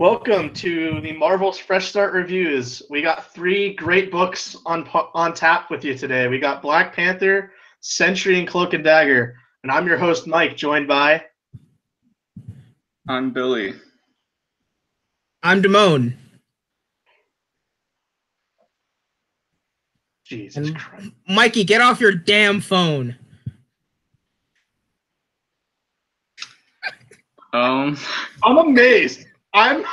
Welcome to the Marvel's Fresh Start Reviews. We got 3 great books on tap with you today. We got Black Panther, Sentry, and Cloak and Dagger. And I'm your host, Mike, joined by... I'm Billy. I'm Demoan. Jesus Christ. Mikey, get off your damn phone. I'm amazed. Oh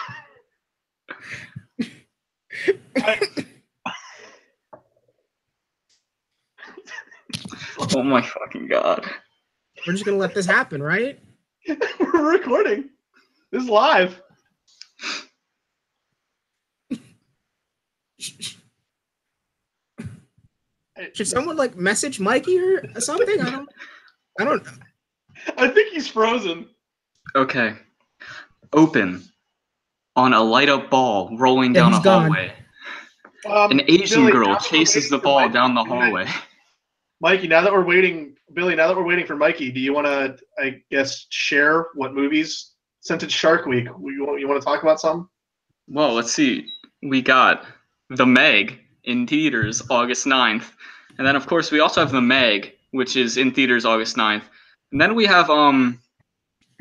my fucking god. We're just gonna let this happen, right? We're recording. This is live. Should someone like message Mikey or something? I don't know. I think he's frozen. Okay. Open. On a light-up ball rolling down a hallway. An Asian girl chases the ball down the hallway. Mikey, now that we're waiting for Mikey, do you want to, I guess, share what movies, since it's Shark Week, you want to talk about some? Well, let's see. We got The Meg in theaters August 9th. And then, of course, we also have The Meg, which is in theaters August 9th. And then we have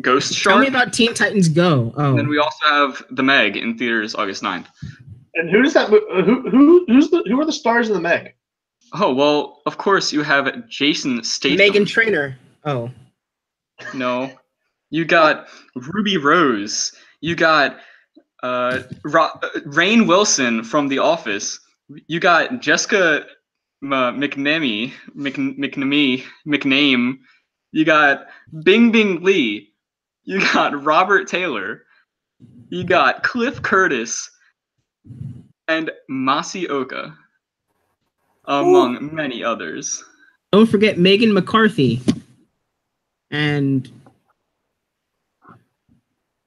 Ghost Shark. Tell me about Teen Titans Go. Oh. And then we also have The Meg in theaters August 9th. And who does that? Who are the stars of The Meg? Oh, well, of course you have Jason Statham. Megan Trainor. Oh. No. You got Ruby Rose. You got Rainn Wilson from The Office. You got Jessica McNamee. You got Bing Bing Lee. You got Robert Taylor. You got Cliff Curtis. And Masioka. Among many others. Don't forget Megan McCarthy. And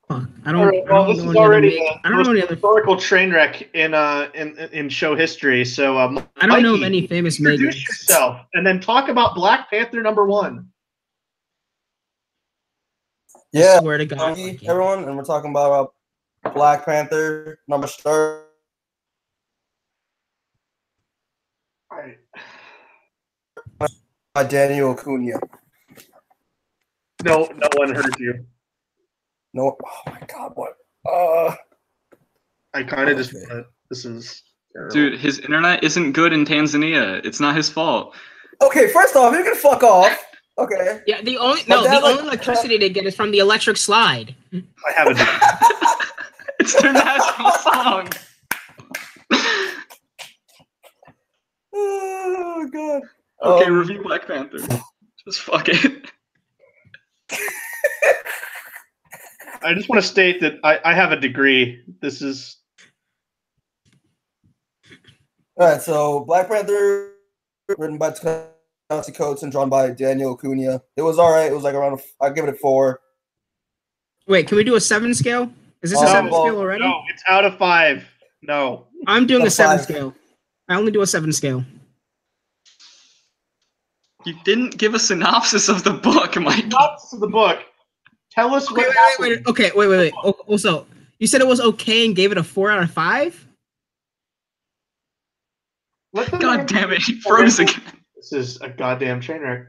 fuck, I don't this is already the most historical other train wreck in show history. So I don't Mikey, know many famous Megans. Introduce yourself, and then talk about Black Panther #1. Yeah, I swear to God, everyone, and we're talking about Black Panther #1. By Daniel Acuna. No one heard you. No. Oh my God! What? I kind of just. This is terrible. Dude, his internet isn't good in Tanzania. It's not his fault. Okay, first off, you can fuck off. Okay. Yeah, the only electricity they get is from the electric slide. I have a. It's their national song. Oh God. Okay, review Black Panther. Just fuck it. I just want to state that I have a degree. This is... Alright, so Black Panther, written by Ta-Nehisi Coates and drawn by Daniel Acuna. It was alright. It was like around, I'd give it a 4. Wait, can we do a 7 scale? Is this a 7 scale already? No, it's out of 5. No. I'm doing a 7 scale. I only do a 7 scale. You didn't give a synopsis of the book, Mike. Synopsis of the book. Tell us what happened. Wait. Also, you said it was okay and gave it a 4 out of 5? God damn it, he froze again. This is a goddamn train wreck.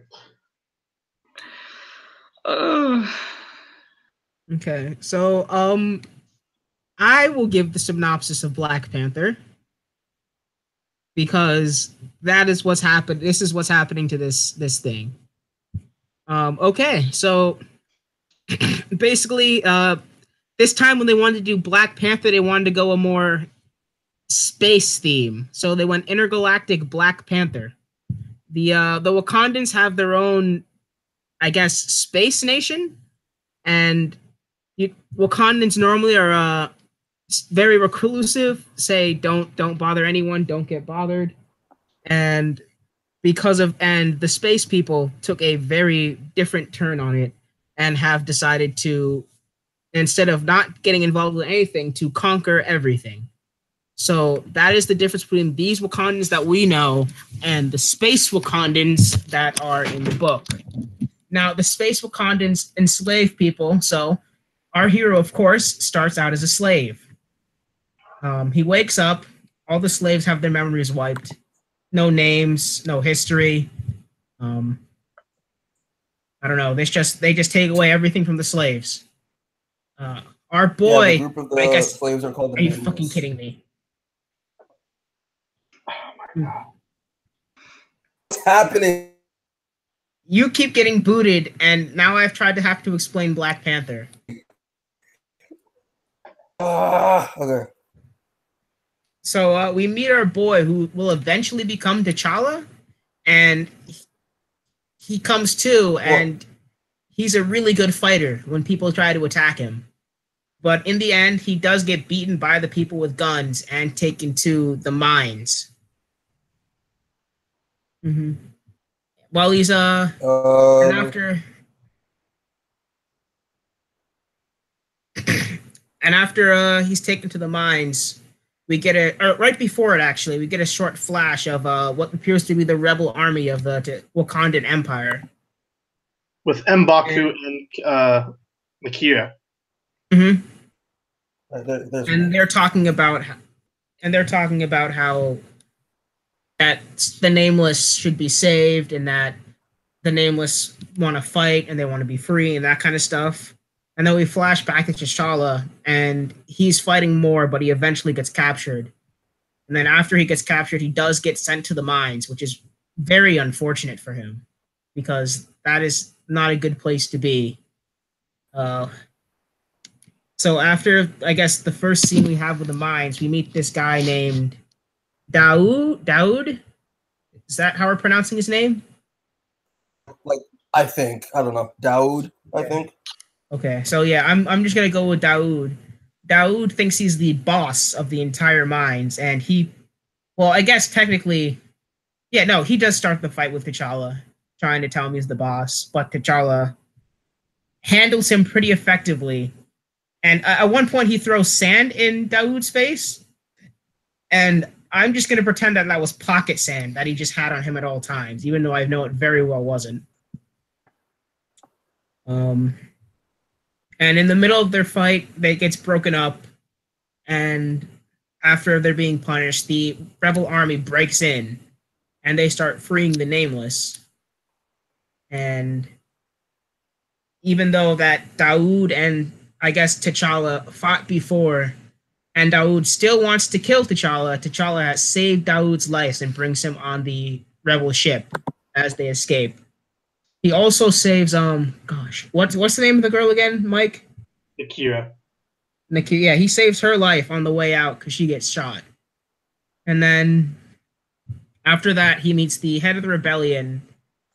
Okay, so I will give the synopsis of Black Panther because that is what's happened. This is what's happening to this thing. Okay, so basically, this time when they wanted to do Black Panther, they wanted to go a more space theme. So they went intergalactic Black Panther. The Wakandans have their own, I guess, space nation, and Wakandans normally are very reclusive. Say don't bother anyone, don't get bothered, and the space people took a very different turn on it and have decided to, instead of not getting involved with anything, to conquer everything. So that is the difference between these Wakandans that we know and the space Wakandans that are in the book. Now, the space Wakandans enslave people, so our hero, of course, starts out as a slave. He wakes up. All the slaves have their memories wiped. No names, no history. I don't know. They just take away everything from the slaves. Our boy, Yeah, the group of the I guess. slaves are called the Are you Nameless. fucking kidding me? What's happening? You keep getting booted, and now I've tried to have to explain Black Panther. Okay. So we meet our boy, who will eventually become T'Challa, and he comes to, and he's a really good fighter when people try to attack him. But in the end, he does get beaten by the people with guns and taken to the mines. Mm-hmm. While he's and after he's taken to the mines, we get right before it actually, we get a short flash of what appears to be the rebel army of the Wakandan Empire. With M'Baku and Makira. Mm-hmm. And they're talking about how that the Nameless should be saved, and that the Nameless want to fight and they want to be free and that kind of stuff. And then we flash back to T'Challa, and he's fighting more, but he eventually gets captured. And then after he gets captured, he does get sent to the mines, which is very unfortunate for him, because that is not a good place to be. So after, I guess, the first scene we have with the mines, we meet this guy named Daoud? Is that how we're pronouncing his name? I think. I don't know. Daoud, I think. Okay, so yeah, I'm just gonna go with Daoud. Daoud thinks he's the boss of the entire mines, and I guess technically, yeah, no, he does start the fight with T'Challa, trying to tell him he's the boss, but T'Challa handles him pretty effectively. And at one point, he throws sand in Daoud's face, and I'm just gonna pretend that was pocket sand that he just had on him at all times, even though I know it very well wasn't. And in the middle of their fight, it gets broken up, and after they're being punished, the rebel army breaks in, and they start freeing the Nameless. And even though that Daoud and, I guess, T'Challa fought before, and Daoud still wants to kill T'Challa, T'Challa has saved Daoud's life and brings him on the rebel ship as they escape. He also saves what's the name of the girl again, Mike? Nakira. Yeah, he saves her life on the way out because she gets shot. And then after that, he meets the head of the rebellion,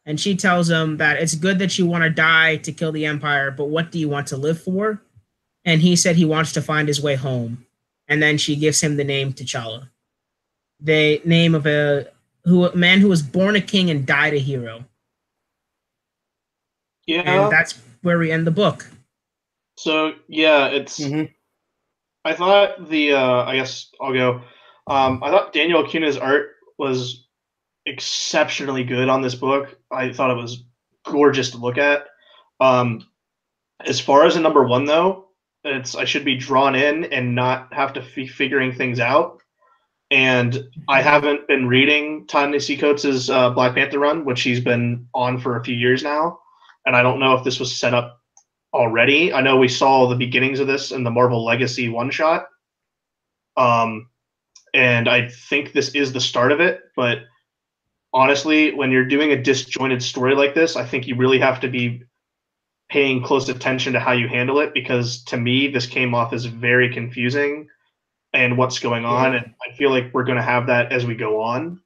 and she tells him that it's good that you want to die to kill the Empire, but what do you want to live for? And he said he wants to find his way home. And then she gives him the name T'Challa, the name of a man who was born a king and died a hero. Yeah. And that's where we end the book. So, yeah, it's... Mm-hmm. I thought I guess I'll go. I thought Daniel Acuna's art was exceptionally good on this book. I thought it was gorgeous to look at. As far as a number one, though, I should be drawn in and not have to be figuring things out. And I haven't been reading Ta-Nehisi Coates' Black Panther run, which he's been on for a few years now. And I don't know if this was set up already. I know we saw the beginnings of this in the Marvel Legacy one-shot. And I think this is the start of it. But honestly, when you're doing a disjointed story like this, I think you really have to be paying close attention to how you handle it, because to me, this came off as very confusing and what's going on. And I feel like we're going to have that as we go on.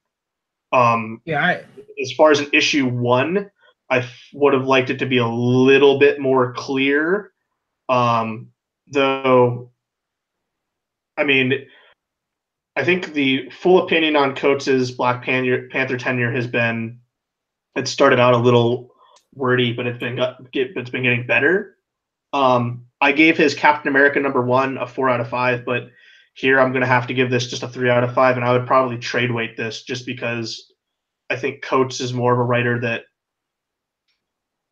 As far as an issue one, I would have liked it to be a little bit more clear. Though, I mean, I think the full opinion on Coates' Black Panther tenure has been, it started out a little wordy, but it's been getting better. I gave his Captain America #1 a 4 out of 5, but here I'm going to have to give this just a 3 out of 5, and I would probably trade weight this just because I think Coates is more of a writer that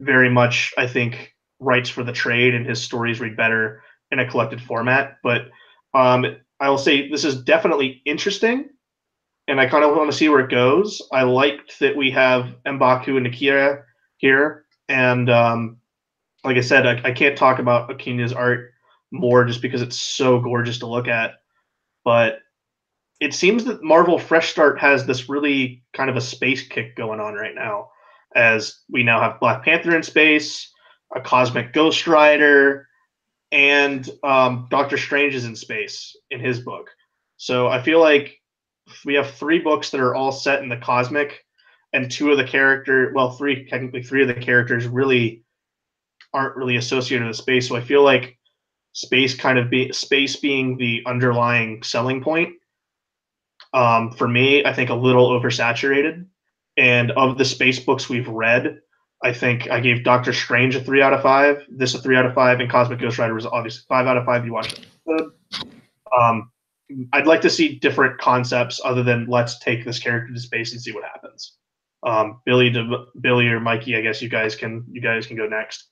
very much, I think, writes for the trade, and his stories read better in a collected format. But I will say this is definitely interesting, and I kind of want to see where it goes. I liked that we have M'Baku and Akira here, and like I said, I can't talk about Akinya's art more just because it's so gorgeous to look at. But it seems that Marvel Fresh Start has this really kind of a space kick going on right now, as we now have Black Panther in space, a cosmic Ghost Rider, and Doctor Strange is in space in his book. So I feel like we have 3 books that are all set in the cosmic, and 2 of the character, well, 3 technically 3 of the characters really aren't really associated with space. So I feel like space being the underlying selling point. For me, I think a little oversaturated. And of the space books we've read, I think I gave Doctor Strange a 3 out of 5. This a 3 out of 5, and Cosmic Ghost Rider was obviously 5 out of 5. You watched it. I'd like to see different concepts other than let's take this character to space and see what happens. Billy or Mikey, I guess you guys can go next.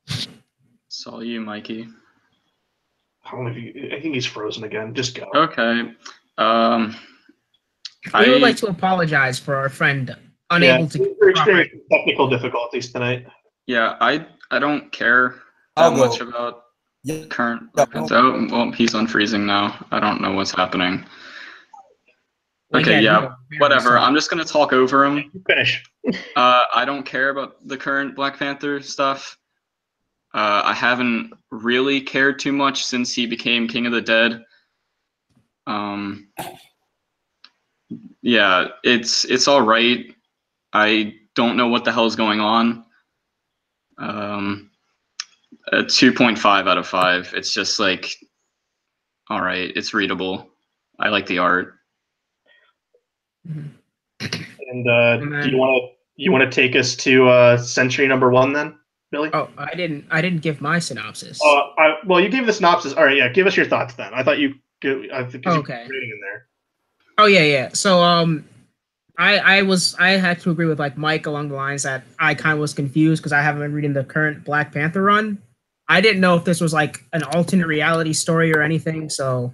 It's all you, Mikey. I don't know if I think he's frozen again. Just go. Okay. We would like to apologize for our friend unable to. We're experiencing technical difficulties tonight. Yeah, I don't care that much about the current. Oh, well, he's unfreezing now. I don't know what's happening. Okay, yeah, whatever. I'm just gonna talk over him. Finish. I don't care about the current Black Panther stuff. I haven't really cared too much since he became King of the Dead. Yeah, it's all right. I don't know what the hell's going on. A 2.5 out of 5. It's just like, all right, it's readable. I like the art. And do you want to take us to Sentry number 1 then, Billy? Oh, I didn't give my synopsis. Well, you gave the synopsis. All right, yeah. Give us your thoughts then. I thought you. Okay. You reading in there. Oh yeah. So I had to agree with like Mike along the lines that I kind of was confused because I haven't been reading the current Black Panther run. I didn't know if this was like an alternate reality story or anything, so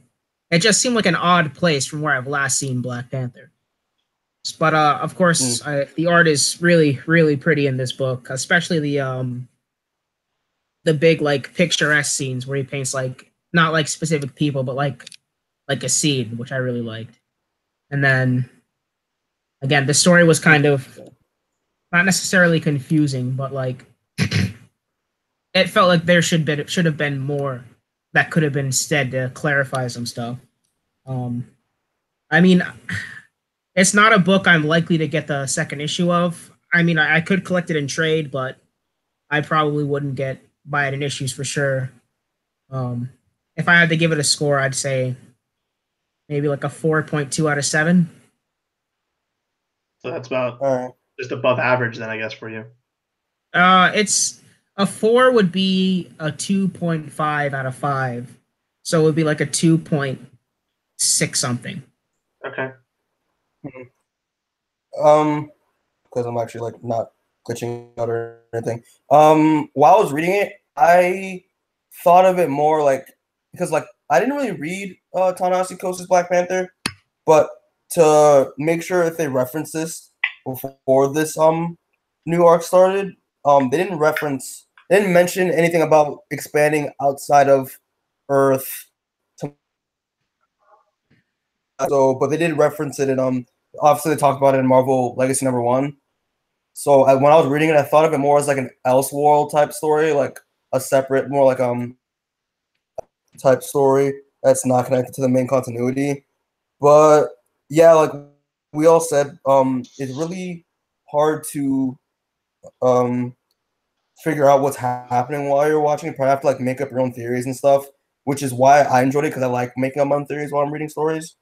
it just seemed like an odd place from where I've last seen Black Panther. But of course, the art is really, really pretty in this book, especially the big like picturesque scenes where he paints like not like specific people, but like a scene, which I really liked. And then again, the story was kind of not necessarily confusing, but like it felt like there should have been more that could have been said to clarify some stuff. I mean, it's not a book I'm likely to get the second issue of. I mean, I could collect it in trade, but I probably wouldn't buy it in issues for sure. If I had to give it a score, I'd say maybe like a 4.2 out of 7. So that's about just above average then, I guess, for you. It's a 4 would be a 2.5 out of 5. So it would be like a 2.6 something. Okay. Because I'm actually like not glitching out or anything. While I was reading it, I thought of it more like because like I didn't really read Ta-Nehisi Coates' Black Panther, but to make sure if they referenced this before this new arc started, they didn't mention anything about expanding outside of Earth. So, but they did reference it in obviously they talked about it in Marvel Legacy number 1. So when I was reading it, I thought of it more as like an Elseworld type story, like a separate, more like type story that's not connected to the main continuity. But yeah, like we all said, it's really hard to figure out what's happening while you're watching. You probably have to like make up your own theories and stuff, which is why I enjoyed it because I like making up my own theories while I'm reading stories.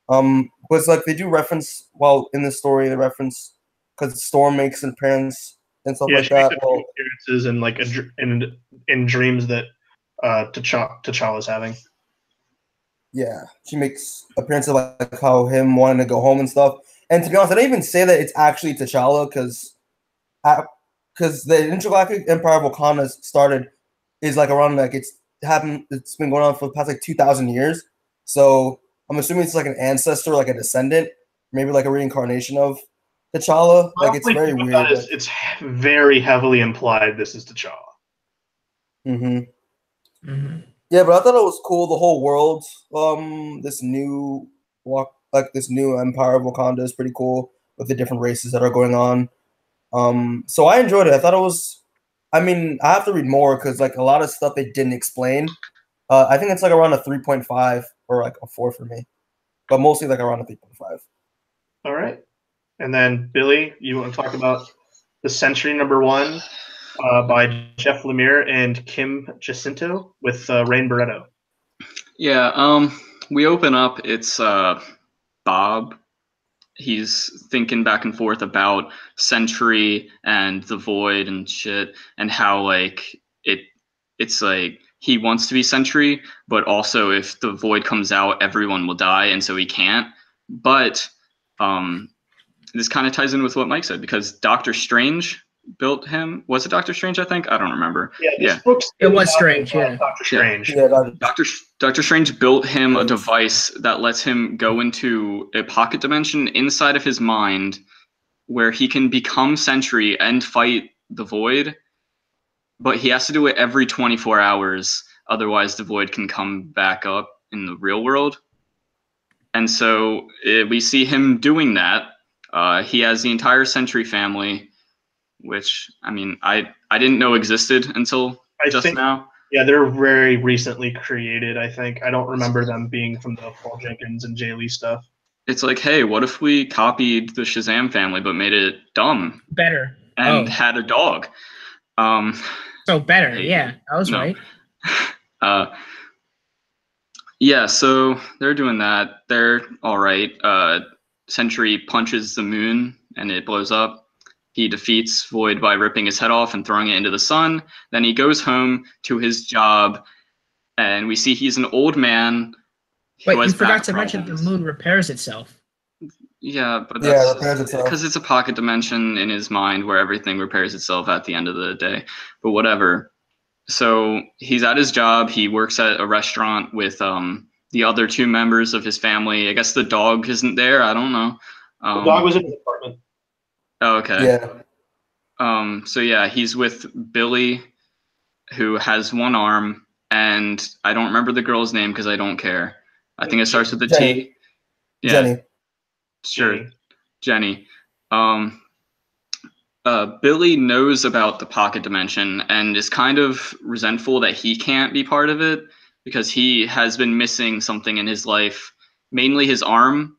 But it's like they do reference in this story they reference because Storm makes an appearance and stuff like that. Well, appearances and like in dreams that T'Challa's having. Yeah, she makes appearances like how him wanting to go home and stuff. And to be honest, I don't even say that it's actually T'Challa because because the Intergalactic Empire of Wakanda started is like around like it's been going on for the past like 2,000 years. So I'm assuming it's like an ancestor, like a descendant, maybe like a reincarnation of T'Challa. Like it's very weird. It's very heavily implied this is T'Challa. Yeah, but I thought it was cool. The whole world, this new Empire of Wakanda is pretty cool with the different races that are going on. So I enjoyed it. I thought it was. I mean, I have to read more because like a lot of stuff they didn't explain. I think it's like around a 3.5 or like a 4 for me, but mostly like around a 3.5. All right, and then Billy, you want to talk about the Sentry #1 by Jeff Lemire and Kim Jacinto with Rain Barretto. Yeah, we open up. It's Bob. He's thinking back and forth about Sentry and the Void and shit, and how like it's like he wants to be Sentry, but also if the Void comes out, everyone will die, and so he can't. But this kind of ties in with what Mike said, because Doctor Strange built him. Was it Doctor Strange? I think I don't remember. Yeah, it was Strange. Yeah, Doctor Strange. Yeah, Doctor Strange built him a device that lets him go into a pocket dimension inside of his mind, where he can become Sentry and fight the Void. But he has to do it every 24 hours, otherwise the Void can come back up in the real world. And so we see him doing that. He has the entire Sentry family, which, I mean, I didn't know existed until just now. Yeah, they're very recently created, I think. I don't remember them being from the Paul Jenkins and Jay Lee stuff. It's like, hey, what if we copied the Shazam family but made it dumb? Better. And had a dog. So better, yeah. I was right. Yeah, so they're doing that. They're all right. Sentry punches the moon and it blows up. He defeats Void by ripping his head off and throwing it into the sun. Then he goes home to his job, and we see he's an old man. But you forgot to mention the moon repairs itself. Yeah, but that's it repairs itself because it's a pocket dimension in his mind where everything repairs itself at the end of the day. But whatever. So he's at his job. He works at a restaurant with the other 2 members of his family. I guess the dog isn't there. I don't know. The dog was in his apartment. Oh, okay. Yeah. So yeah, he's with Billy, who has 1 arm, and I don't remember the girl's name because I don't care. I think it starts with a Jenny. T. Yeah. Jenny. Sure. Jenny. Billy knows about the pocket dimension and is kind of resentful that he can't be part of it because he has been missing something in his life, mainly his arm,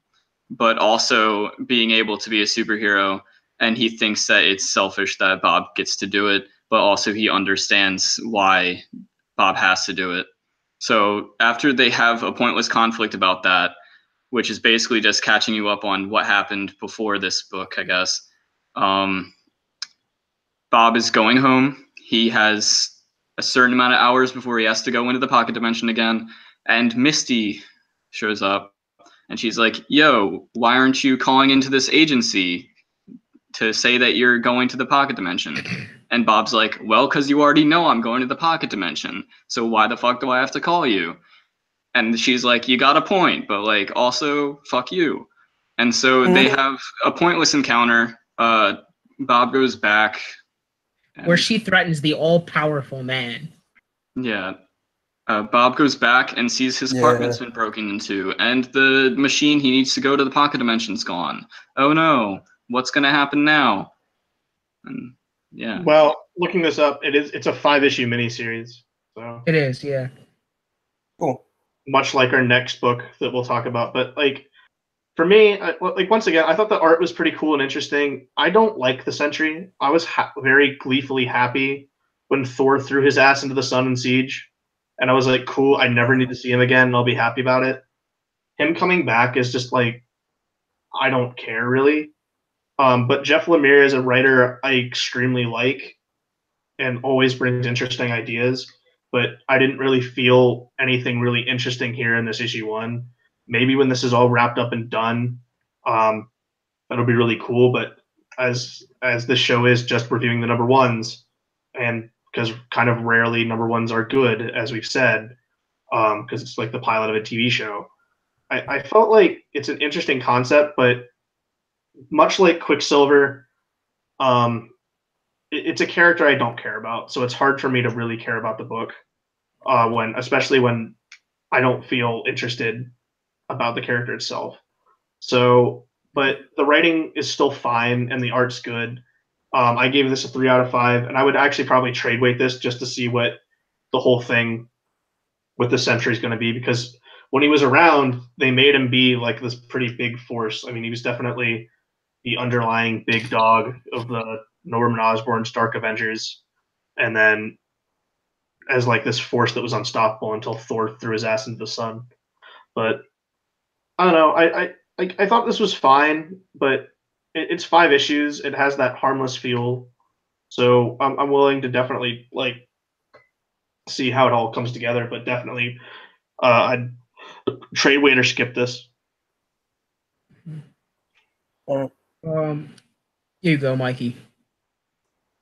but also being able to be a superhero. And he thinks that it's selfish that Bob gets to do it, but also he understands why Bob has to do it. So after they have a pointless conflict about that, which is basically just catching you up on what happened before this book, I guess, Bob is going home. He has a certain amount of hours before he has to go into the pocket dimension again. And Misty shows up and she's like, yo, why aren't you calling into this agency to say that you're going to the pocket dimension? And Bob's like, well, because you already know I'm going to the pocket dimension. So why the fuck do I have to call you? And she's like, you got a point, but like also fuck you. And so they have a pointless encounter. Bob goes back. Where she threatens the all-powerful man. Yeah. Bob goes back and sees his apartment's been broken into, and the machine he needs to go to the pocket dimension's gone. Oh no, what's gonna happen now? And yeah. Well, looking this up, it's a 5-issue miniseries. So it is, yeah. Cool. Much like our next book that we'll talk about, but like for me, like once again, I thought the art was pretty cool and interesting. I don't like the Sentry. I was very gleefully happy when Thor threw his ass into the sun in Siege, and I was like, cool. I never need to see him again, and I'll be happy about it. Him coming back is just like, I don't care really. But Jeff Lemire is a writer I extremely like, and always brings interesting ideas. But I didn't really feel anything really interesting here in this issue 1. Maybe when this is all wrapped up and done, that'll be really cool. But as this show is just reviewing the number ones, and because kind of rarely number ones are good, as we've said, because it's like the pilot of a TV show. I felt like it's an interesting concept, but much like Quicksilver, it's a character I don't care about, so it's hard for me to really care about the book, especially when I don't feel interested about the character itself. So, but the writing is still fine and the art's good. I gave this a 3 out of 5, and I would actually probably trade weight this just to see what the whole thing with the Sentry is going to be, because when he was around, they made him be like this pretty big force. I mean, he was definitely the underlying big dog of the Norman Osborn Stark Avengers, and then as like this force that was unstoppable until Thor threw his ass into the sun. But I don't know. I thought this was fine, but it's 5 issues. It has that harmless feel, so I'm willing to definitely like see how it all comes together. But definitely, I'd trade weight or skip this. Here you go, Mikey.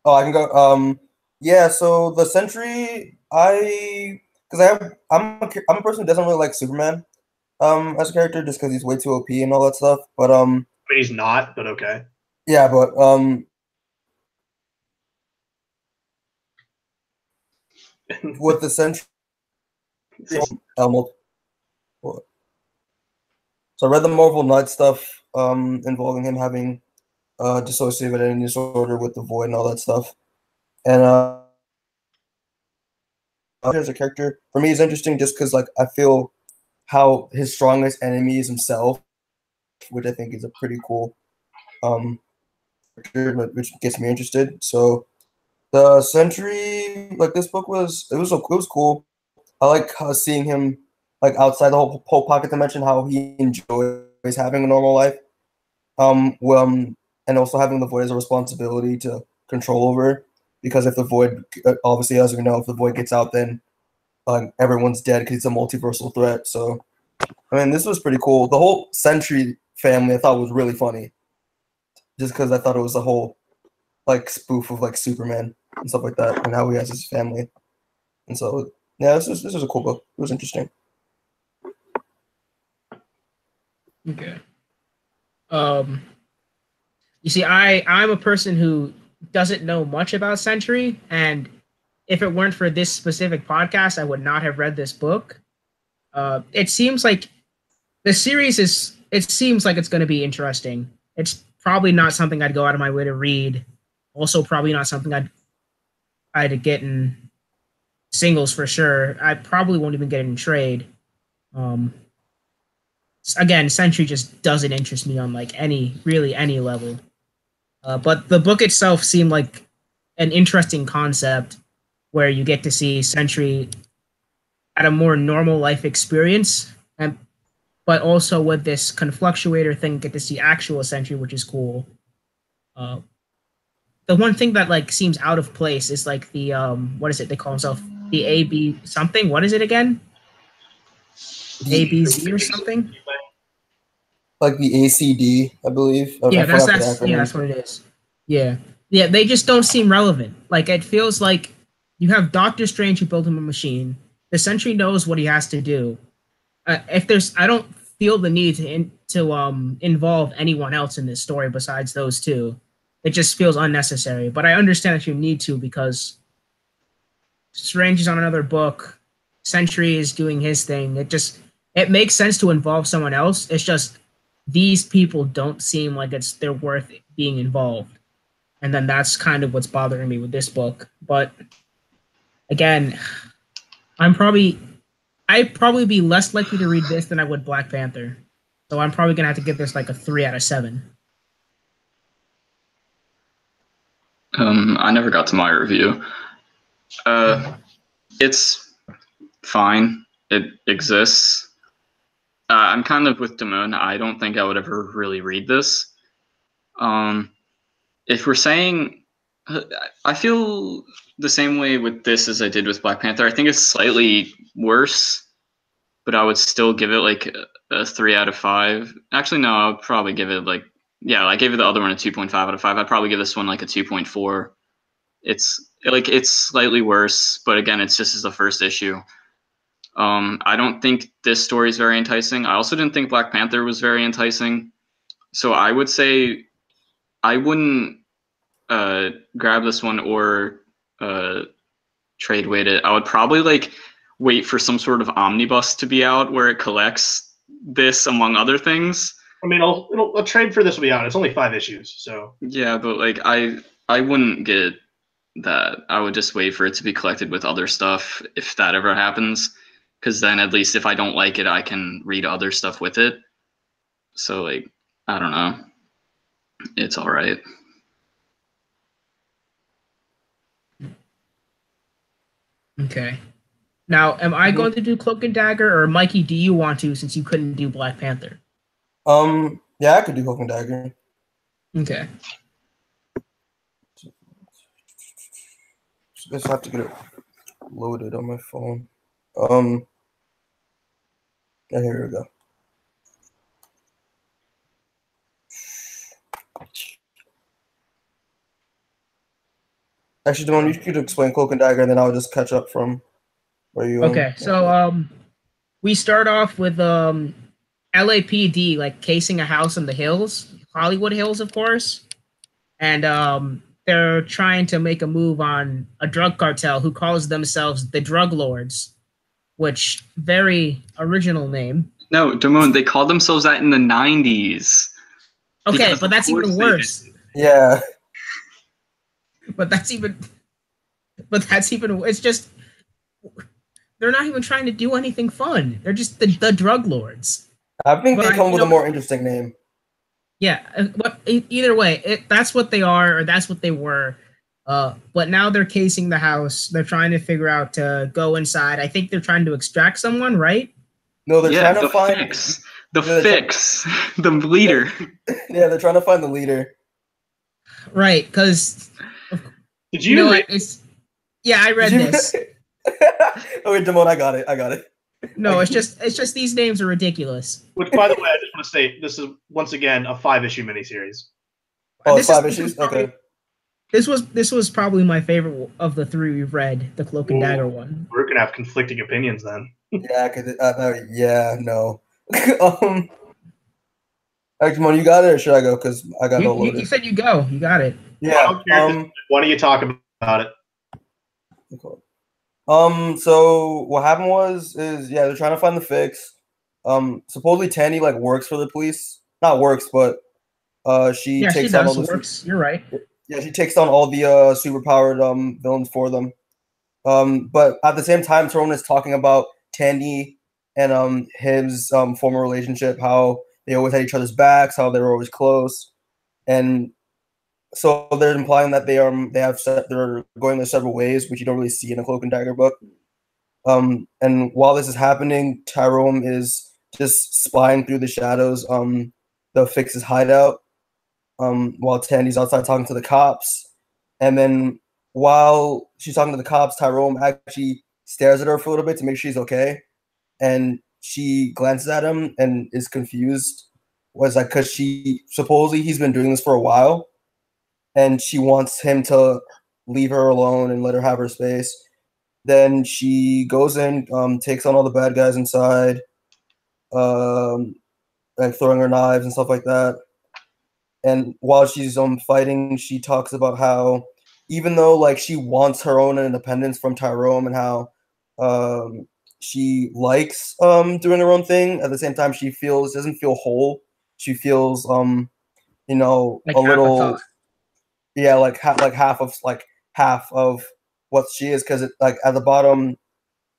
Oh, I can go. Yeah. So the Sentry, I'm a person who doesn't really like Superman, as a character, just because he's way too OP and all that stuff. But I mean, he's not, but okay. yeah, but with the Sentry, so I read the Marvel Knight stuff, involving him having dissociative identity disorder with the Void and all that stuff, and as a character for me is interesting just because like I feel how his strongest enemy is himself, which I think is a pretty cool character, which gets me interested. So the Sentry, like this book it was cool. I like seeing him like outside the whole pocket dimension, how he enjoys having a normal life. And also having the Void as a responsibility to control over, because if the Void, obviously, as we know, if the Void gets out, then everyone's dead because it's a multiversal threat. So, I mean, this was pretty cool. The whole Sentry family I thought was really funny, just because I thought it was a whole like spoof of like Superman and stuff like that, and how he has his family. And so, yeah, this was a cool book. It was interesting. Okay. You see, I'm a person who doesn't know much about Sentry, and if it weren't for this specific podcast, I would not have read this book. It seems like the series is. It seems like it's going to be interesting. It's probably not something I'd go out of my way to read. Also, probably not something I'd get in singles for sure. I probably won't even get it in trade. Again, Sentry just doesn't interest me on like any level. But the book itself seemed like an interesting concept where you get to see Sentry at a more normal life experience, but also with this confluctuator thing, get to see actual Sentry, which is cool. The one thing that like seems out of place is like the what is it they call themselves, the AB something? What is it again? ABZ or something? Like the ACD, I believe. Yeah, I that's what it is. Yeah. Yeah, they just don't seem relevant. Like it feels like you have Doctor Strange who built him a machine. The Sentry knows what he has to do. I don't feel the need to involve anyone else in this story besides those two. It just feels unnecessary. But I understand that you need to, because Strange is on another book. Sentry is doing his thing. It makes sense to involve someone else. It's just these people don't seem like they're worth being involved. And then that's kind of what's bothering me with this book. But again, I'd probably be less likely to read this than I would Black Panther. So I'm probably gonna have to give this like a 3 out of 7. I never got to my review. It's fine. It exists. I'm kind of with Demoan. I don't think I would ever really read this. If we're saying, I feel the same way with this as I did with Black Panther. I think it's slightly worse, but I would still give it like a 3 out of 5. Actually, no, I'll probably give it like Yeah, I gave the other one a 2.5 out of 5. I'd probably give this one like a 2.4. It's slightly worse, but again, it's just as the first issue. I don't think this story is very enticing. I also didn't think Black Panther was very enticing. So I would say I wouldn't grab this one or trade weight it. I would probably like wait for some sort of omnibus to be out where it collects this among other things. I mean, a trade for this will be out. It's only 5 issues, so yeah. But like I wouldn't get that. I would just wait for it to be collected with other stuff if that ever happens, because then at least if I don't like it, I can read other stuff with it. So like I don't know, it's all right. Okay. Now, am I going to do Cloak and Dagger, or Mikey, do you want to, since you couldn't do Black Panther? Yeah, I could do Cloak and Dagger. Okay. Just have to get it loaded on my phone. Yeah, here we go. Actually, Demoan, you could explain Cloak and Dagger, and then I'll just catch up from where you. Okay, so we start off with LAPD like casing a house in the hills, Hollywood Hills, of course, and they're trying to make a move on a drug cartel who calls themselves the Drug Lords, which very original name. No, Demoan, they called themselves that in the 90s. Okay, but that's even worse. Yeah. But that's even. It's just. They're not even trying to do anything fun. They're just the drug lords. I think they come with a more interesting name. Yeah, but either way, that's what they are, or that's what they were. But now they're casing the house. They're trying to figure out to go inside. I think they're trying to extract someone, right? No, they're trying to find the leader. Yeah, they're trying to find the leader. Right, because did you read? Yeah, I read this. Oh wait, Demoan, I got it. No, it's just these names are ridiculous. Which, by the way, I just want to say this is once again a 5-issue miniseries. Oh, it's 5 issues. Okay. This was probably my favorite of the 3 we've read, the Cloak and Dagger one. We're gonna have conflicting opinions then. Yeah, cause no. Demoan, you got it, or should I go? Because I got no loaded. You said you go. You got it. Yeah. Why don't you talk about it? So what happened is they're trying to find the fix. Supposedly Tanny like works for the police. Not works, but she takes on all the works. You're right. Yeah, she takes on all the superpowered villains for them. But at the same time, Tyrone is talking about Tandy and his former relationship, how they always had each other's backs, how they were always close, and so they're implying that they're going their several ways, which you don't really see in a Cloak and Dagger book. And while this is happening, Tyrone is just spying through the shadows, the Fix's hideout, while Tandy's outside talking to the cops. And then while she's talking to the cops, Tyrone actually stares at her for a little bit to make sure she's okay. And she glances at him and is confused. Was like, because supposedly he's been doing this for a while, and she wants him to leave her alone and let her have her space. Then she goes in, takes on all the bad guys inside, like throwing her knives and stuff like that. And while she's fighting, she talks about how even though like she wants her own independence from Tyrone, and how she likes doing her own thing, at the same time she doesn't feel whole. She feels like a little, yeah, like half of what she is, because it like at the bottom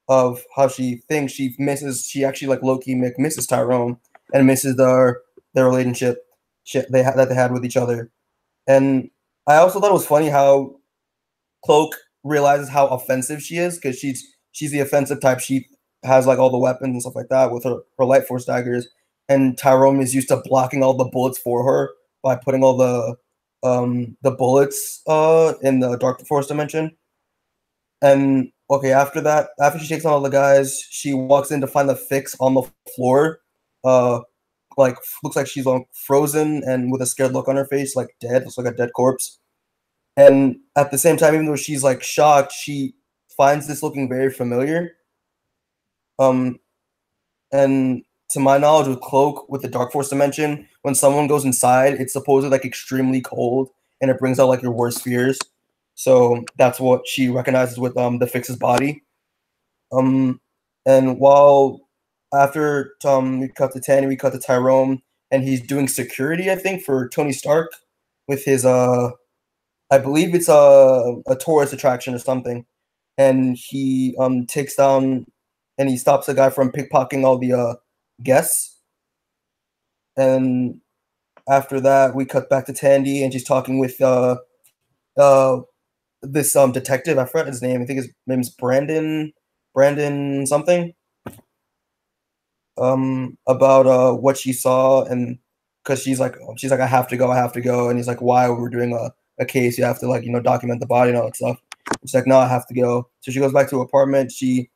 of how she thinks, she actually like low-key misses Tyrone and misses their relationship that they had with each other. And I also thought it was funny how Cloak realizes how offensive she is, because she's the offensive type. She has like all the weapons and stuff like that with her light force daggers, and Tyrone is used to blocking all the bullets for her by putting all the bullets in the Dark Force dimension. And okay, after she takes on all the guys, she walks in to find the Fix on the floor, like looks like she's frozen and with a scared look on her face, like dead. Looks like a dead corpse. And at the same time, even though she's like shocked, she finds this looking very familiar. And to my knowledge, with Cloak, with the Dark Force dimension, when someone goes inside, it's supposedly like extremely cold, and it brings out like your worst fears. So that's what she recognizes with the Fix's body. And while after we cut to Tanny, we cut to Tyrone, and he's doing security, I think, for Tony Stark with his I believe it's a tourist attraction or something, and he takes down and he stops the guy from pickpocketing all the guests. And after that, we cut back to Tandy, and she's talking with this detective. I forgot his name. I think his name's Brandon something. About what she saw, and because she's like I have to go, and he's like, why? We're doing a case, you have to like document the body and all that stuff. She's like, no, I have to go. So she goes back to her apartment. She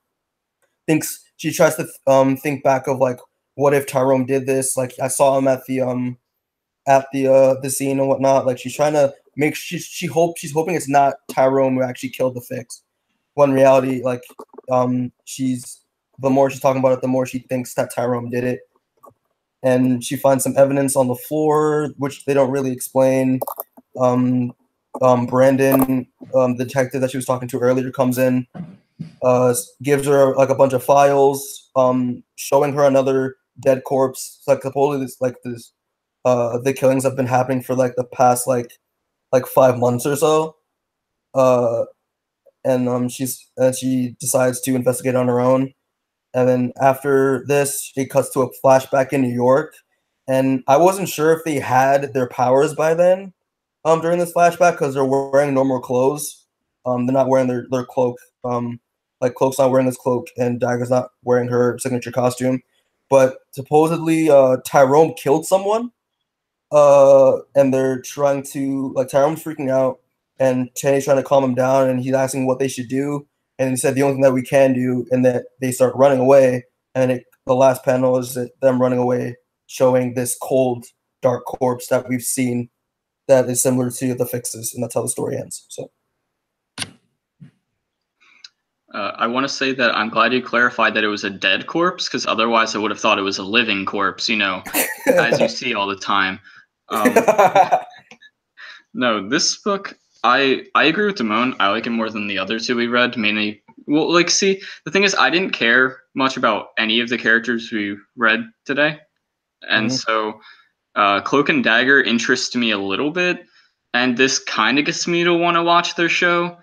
tries to think back of like, what if Tyrone did this? Like, I saw him at the scene and whatnot. Like, she's trying to make she's hoping it's not Tyrone who actually killed the Fix. When in reality, like, the more she's talking about it, the more she thinks that Tyrone did it. And she finds some evidence on the floor, which they don't really explain. Brandon, the detective that she was talking to earlier, comes in, gives her like a bunch of files, showing her another dead corpse. It's like supposedly the killings have been happening for like the past like 5 months or so. And she decides to investigate on her own. And then after this, it cuts to a flashback in New York. And I wasn't sure if they had their powers by then, during this flashback, because they're wearing normal clothes. They're not wearing their cloak. Like, Cloak's not wearing his cloak, and Dagger's not wearing her signature costume. But supposedly, Tyrone killed someone. And they're trying to, like, Tyrone's freaking out, and Chaney's trying to calm him down, and he's asking what they should do. And he said the only thing that we can do, and that they start running away. And the last panel is them running away, showing this cold, dark corpse that we've seen that is similar to the Fixes, and that's how the story ends. So, I want to say that I'm glad you clarified that it was a dead corpse, because otherwise I would have thought it was a living corpse, as you see all the time. No, this book, I agree with Demoan. I like it more than the other two we read, mainly. Well, like, see, the thing is, I didn't care much about any of the characters we read today. And so Cloak and Dagger interests me a little bit, and this kind of gets me to want to watch their show,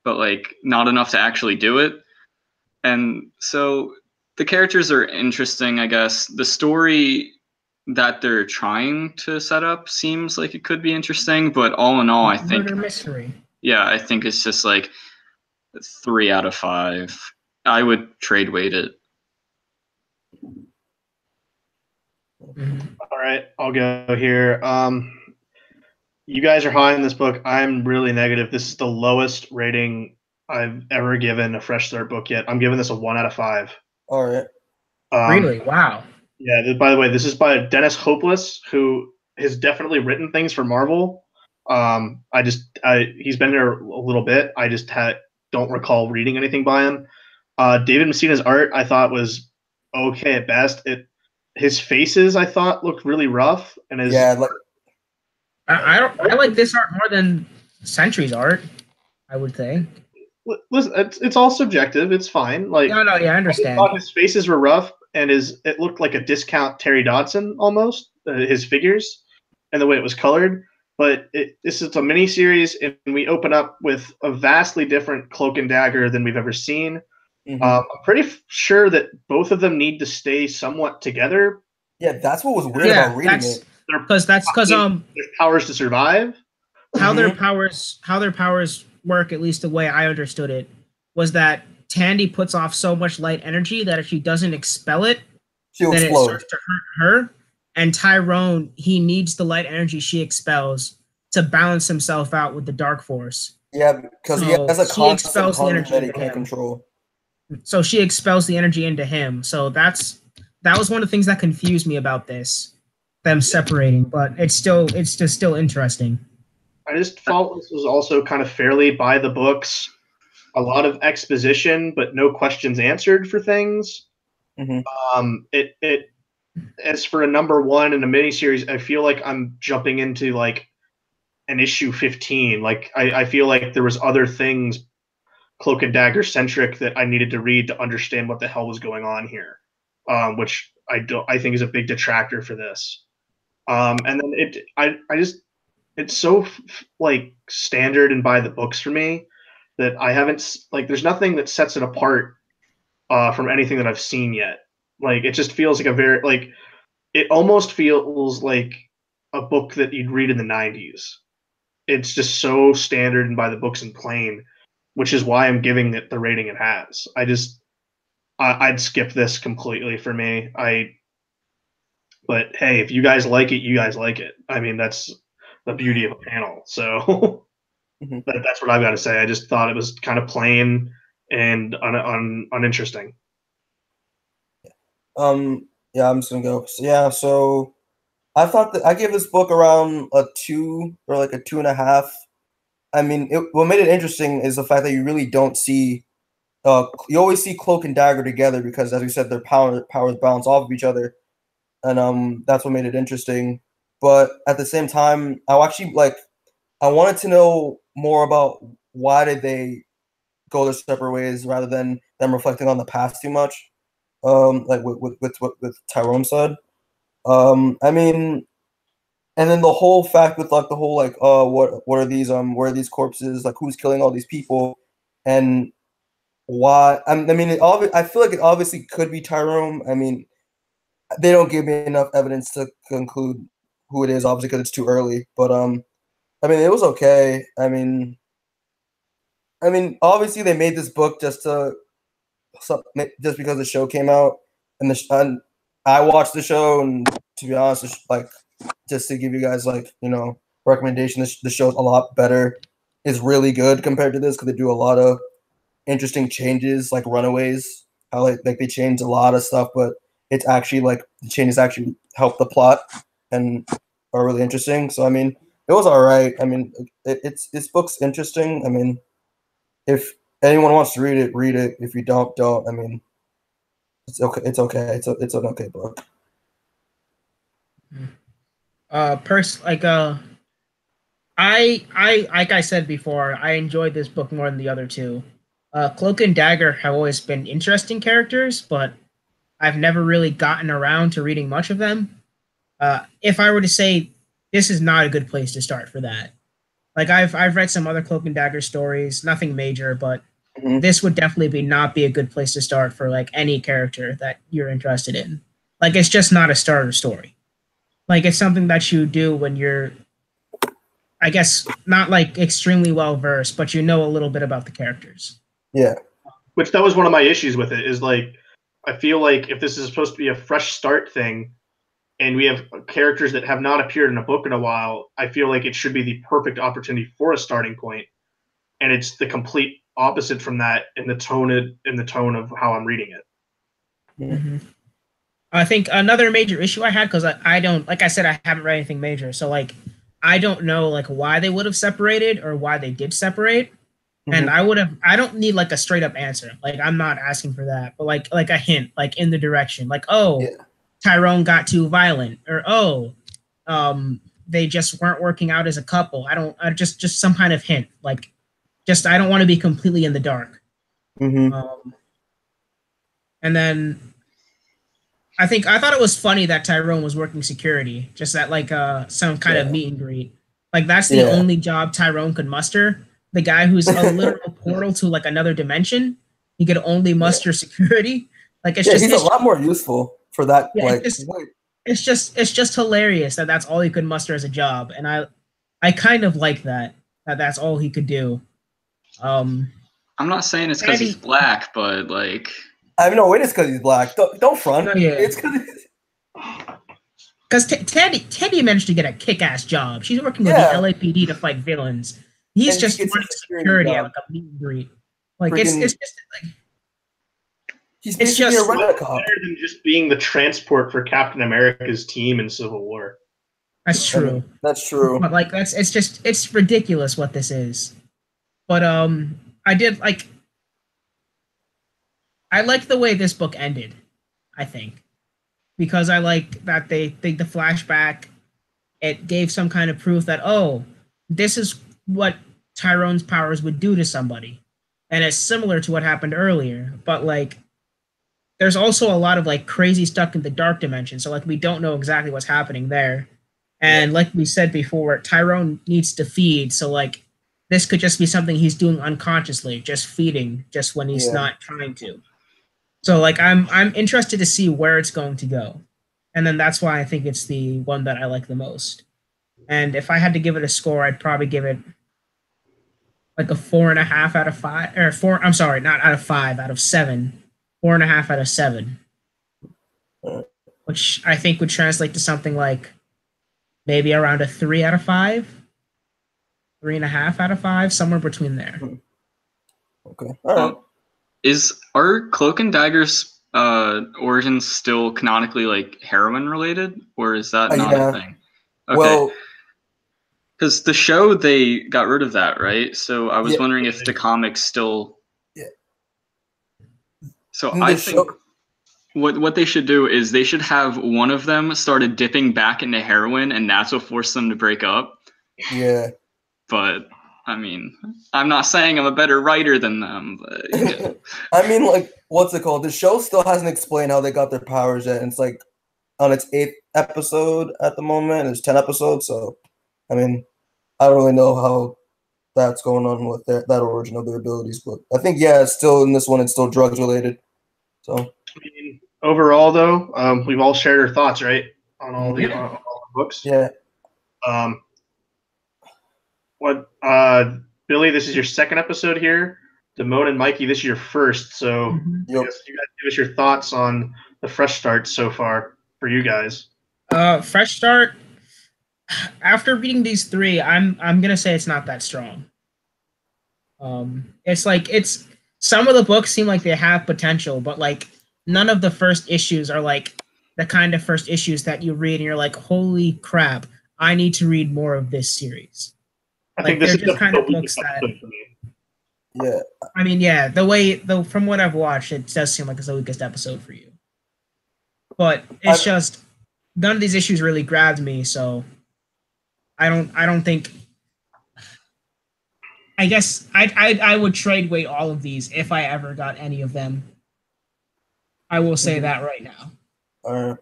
but like not enough to actually do it. And so the characters are interesting, I guess. The story that they're trying to set up seems like it could be interesting, but all in all, I think murder mystery. Yeah, I think it's just like 3 out of 5. I would trade weight it. All right, I'll go here. You guys are high in this book. I'm really negative. This is the lowest rating I've ever given a fresh start book yet. I'm giving this a 1 out of 5. all right. Really? Wow. Yeah, by the way, this is by Dennis Hopeless, who has definitely written things for Marvel. He's been there a little bit. I just don't recall reading anything by him. David Messina's art I thought was okay at best. His faces I thought looked really rough, and I like this art more than Sentry's art, I would think. Listen, it's all subjective. It's fine. Like, No, yeah, I understand. I thought his faces were rough, and it looked like a discount Terry Dodson almost. His figures and the way it was colored. But this is a mini series, and we open up with a vastly different Cloak and Dagger than we've ever seen. I'm pretty sure that both of them need to stay somewhat together. Yeah, that's what was weird about reading it. Because their powers to survive. How their powers work, at least the way I understood it, was that Tandy puts off so much light energy that if she doesn't expel it, she'll then explode. it starts to hurt her. And Tyrone, he needs the light energy she expels to balance himself out with the dark force. Yeah, because he has a constant hunger that he can't control. So she expels the energy into him. So that was one of the things that confused me about this. them separating, but it's just still interesting. I just felt this was also kind of fairly by the books. A lot of exposition, but no questions answered for things. It as for a number one in a miniseries, I feel like I'm jumping into like an issue 15. Like I feel like there was other things Cloak and Dagger centric that I needed to read to understand what the hell was going on here, which I think is a big detractor for this. And then it's so like standard and by the books for me that I haven't like there's nothing that sets it apart from anything that I've seen yet. Like it just feels like a very like it almost feels like a book that you'd read in the 90s. It's just so standard and by the books and plain, which is why I'm giving it the rating it has. I'd skip this completely for me. But hey, if you guys like it, you guys like it. I mean, that's the beauty of a panel. So that's what I've got to say. I just thought it was kind of plain and uninteresting. Yeah, I'm just gonna go. So, yeah, so I thought that I gave this book around a 2 or like a 2.5. I mean, what made it interesting is the fact that you really don't see. You always see Cloak and Dagger together because, as we said, their powers balance off of each other, and that's what made it interesting. But at the same time, I wanted to know more about why did they go their separate ways rather than them reflecting on the past too much. Like with Tyrone said. I mean, and then the whole fact with like the whole like, what are these where are these corpses? Like, who's killing all these people, and why? I mean, I feel like it obviously could be Tyrone. I mean, they don't give me enough evidence to conclude who it is, obviously, because it's too early. But I mean, it was okay. I mean, obviously they made this book just because the show came out, and I watched the show, and to be honest, like just to give you guys like recommendation, the show's a lot better. It's really good compared to this because they do a lot of interesting changes, like Runaways. How like they change a lot of stuff, but it's actually like the changes actually help the plot and are really interesting. So I mean, it was all right. I mean, this book's interesting. I mean, if anyone wants to read it, read it. If you don't. I mean, it's okay. It's okay. It's an okay book. I like I said before, I enjoyed this book more than the other two. Cloak and Dagger have always been interesting characters, but I've never really gotten around to reading much of them. If I were to say this is not a good place to start for that. Like I've read some other Cloak and Dagger stories, nothing major, but this would definitely not be a good place to start for like any character that you're interested in. Like it's just not a starter story. Like it's something that you do when you're, I guess, not like extremely well versed, but you know a little bit about the characters. Yeah. Which that was one of my issues with it, is like I feel like if this is supposed to be a fresh start thing and we have characters that have not appeared in a book in a while, I feel like it should be the perfect opportunity for a starting point. And it's the complete opposite from that in the tone of how I'm reading it. Mm-hmm. I think another major issue I had, because I don't, like I said, I haven't read anything major, so like I don't know like why they would have separated or why they did separate. And I don't need like a straight up answer. Like I'm not asking for that, but like a hint, like in the direction, like, oh, yeah. Tyrone got too violent, or they just weren't working out as a couple. I just some kind of hint, like just I don't want to be completely in the dark. And then I thought it was funny that Tyrone was working security, just at like some kind of meet and greet. Like that's the only job Tyrone could muster. The guy who's a literal portal to like another dimension, he could only muster security. Like it's just he's a lot more useful for that. Yeah, like it's just hilarious that that's all he could muster as a job, and I kind of like that that's all he could do. I'm not saying it's because he's black, but like I have no way it's because he's black. Don't front. No, yeah. It's because Teddy managed to get a kick-ass job. She's working with the LAPD to fight villains. He's just running security at like a meet and greet. Like it's just like He's It's basically just a Renacop. Better than just being the transport for Captain America's team in Civil War. That's true. That's true. But like it's ridiculous what this is. But I did like I like the way this book ended, I think. Because I like that they think the flashback it gave some kind of proof that oh, this is what Tyrone's powers would do to somebody. And it's similar to what happened earlier, but like there's also a lot of like crazy stuff in the dark dimension, so like we don't know exactly what's happening there. And like we said before, Tyrone needs to feed, so like this could just be something he's doing unconsciously, just feeding, just when he's not trying to. So like I'm interested to see where it's going to go. And then that's why I think it's the one that I like the most. And if I had to give it a score, I'd probably give it like a 4.5 out of 5, or four. I'm sorry, not out of 5, out of 7, 4.5 out of 7, which I think would translate to something like maybe around a 3 out of 5, 3.5 out of 5, somewhere between there. Okay, all right. Are Cloak and Dagger's origins still canonically like heroin related, or is that not a thing? Okay. Well, because the show they got rid of that, right? So I was wondering if the comics still. Yeah. So I think what they should do is they should have one of them started dipping back into heroin, and that's what forced them to break up. Yeah. But I mean, I'm not saying I'm a better writer than them, but yeah. I mean, like, what's it called? The show still hasn't explained how they got their powers yet, and it's like on its 8th episode at the moment. There's 10 episodes, so I mean, I don't really know how that's going on with that origin of their abilities, but I think it's still in this one. It's still drugs related. So I mean, overall, though, we've all shared our thoughts, right, on all the books. Yeah. Billy, this is your second episode here. Demoan and Mikey, this is your first. So you guys give us your thoughts on the fresh start so far for you guys. Fresh start. After reading these 3, I'm gonna say it's not that strong. It's like some of the books seem like they have potential, but like none of the first issues are like the kind of first issues that you read and you're like, holy crap, I need to read more of this series. I think this is just kind of books that. Yeah. I mean, from what I've watched, it does seem like it's the weakest episode for you. But it's just none of these issues really grabbed me, so I don't think. I guess I would trade weight all of these if I ever got any of them. I will say that right now.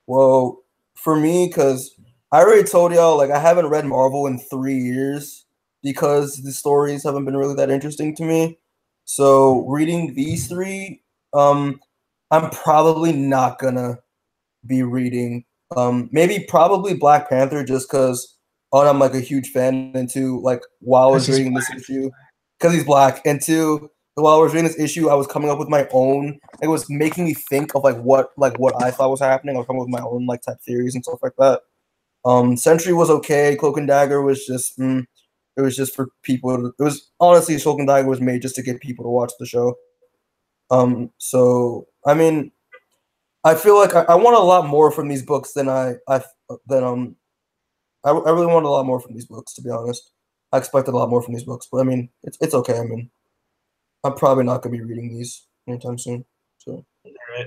Well, for me, because I already told y'all, like, I haven't read Marvel in 3 years because the stories haven't been really that interesting to me. So reading these 3, I'm probably not gonna be reading. Maybe probably Black Panther just because I'm like a huge fan, and 2, like while I was reading this issue, because he's black, and 2, while I was reading this issue, I was coming up with my own. It was making me think of what I thought was happening. I was coming up with my own like type theories and stuff like that. Sentry was okay. Cloak and Dagger was just it was just for people. It was honestly Cloak and Dagger was made just to get people to watch the show. So I mean, I feel like I want a lot more from these books than I really want a lot more from these books, to be honest. I expected a lot more from these books, but I mean, it's okay. I mean, I'm probably not going to be reading these anytime soon. So, all right,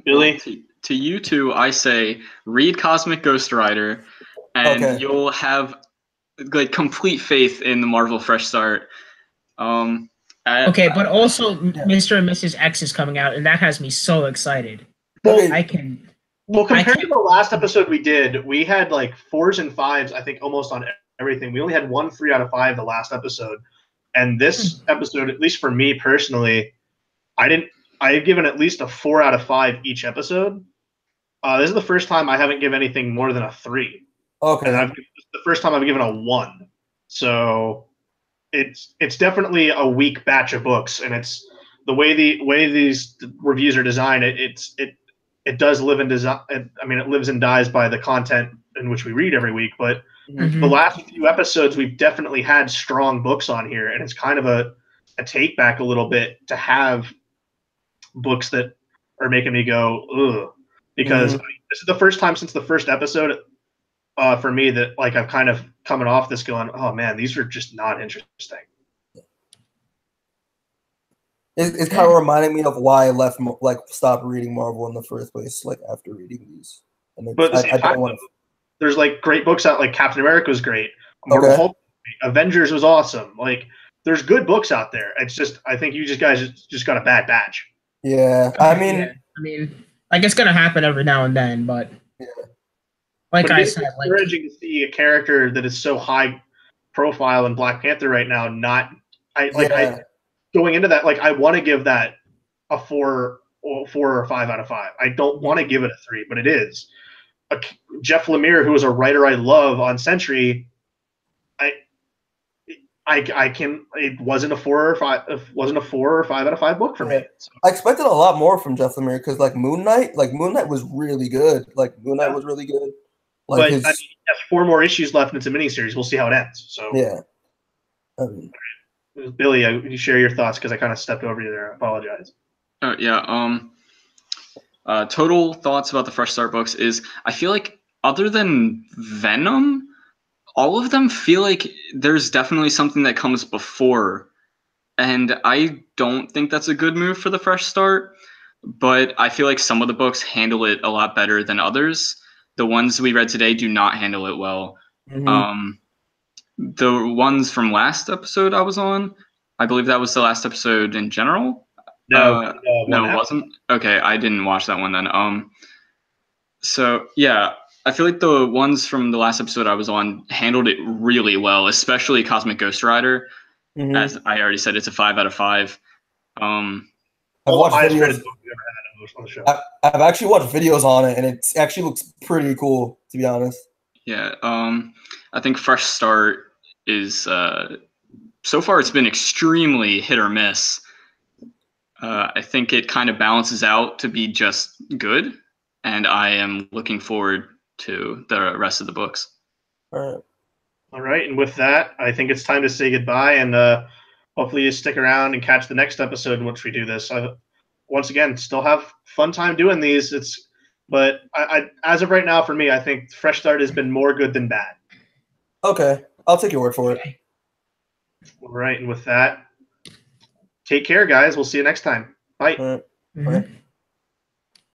Billy. To you two, I say read Cosmic Ghost Rider, and you'll have like complete faith in the Marvel Fresh Start. But also Mr. and Mrs. X is coming out, and that has me so excited. Well, compared to the last episode we did, we had like 4s and 5s, I think, almost on everything. We only had 1 3 out of 5 the last episode. And this episode, at least for me personally, I've given at least a 4 out of 5 each episode. This is the first time I haven't given anything more than a 3. Okay. And it's the first time I've given a 1. So it's definitely a weak batch of books, and it's the way these reviews are designed. It does live and design. I mean, it lives and dies by the content in which we read every week. But the last few episodes, we've definitely had strong books on here, and it's kind of a take back a little bit to have books that are making me go ugh, because Mhm. this is the first time since the first episode for me that like I've kind of coming off this going, oh man, these are just not interesting. It's kind of reminding me of why I left, like, stopped reading Marvel in the first place, like, after reading these. And But at the same I time, don't want to. there's like great books out, like Captain America was great, Marvel Okay. Hulk, was great, Avengers was awesome. Like there's good books out there. It's just I think you guys just got a bad batch. Yeah, I mean, Yeah, I mean, like it's gonna happen every now and then, but Yeah. like But I it is said, like encouraging to see a character that is so high profile in Black Panther right now. Not I going into that, like I want to give that a 4 or 5 out of 5. I don't want to give it a 3, but it is. Jeff Lemire, who is a writer I love on Sentry, I can. It wasn't a 4 or 5. It wasn't a 4 or 5 out of 5 book for me. So, I expected a lot more from Jeff Lemire because, like, Moon Knight was really good. Like, Moon Knight was really good. Like but his, I mean, he has 4 more issues left, and it's a miniseries. We'll see how it ends. So, yeah. Billy, you share your thoughts because I kind of stepped over you there. I apologize. Yeah. Total thoughts about the Fresh Start books is I feel like other than Venom, all of them feel like there's definitely something that comes before. And I don't think that's a good move for the Fresh Start, but I feel like some of the books handle it a lot better than others. The ones we read today do not handle it well. Mhm. The ones from last episode I was on, I believe that was the last episode in general. No, No, it wasn't. Okay, I didn't watch that one then. So yeah, I feel like the ones from the last episode I was on handled it really well, especially Cosmic Ghost Rider. Mhm. As I already said, it's a 5 out of 5. I've All the watched highest rated videos. book we've ever had on the show. I've actually watched videos on it, and it actually looks pretty cool, to be honest. Yeah, I think Fresh Start is so far it's been extremely hit or miss. I think it kind of balances out to be just good, and I am looking forward to the rest of the books. All right. All right, and with that, I think it's time to say goodbye, and hopefully you stick around and catch the next episode in which we do this. Once again, still have fun time doing these. But I as of right now, for me, I think Fresh Start has been more good than bad. Okay, I'll take your word for it. All right, and with that, take care, guys. We'll see you next time. Bye. All right. Mhm. Okay.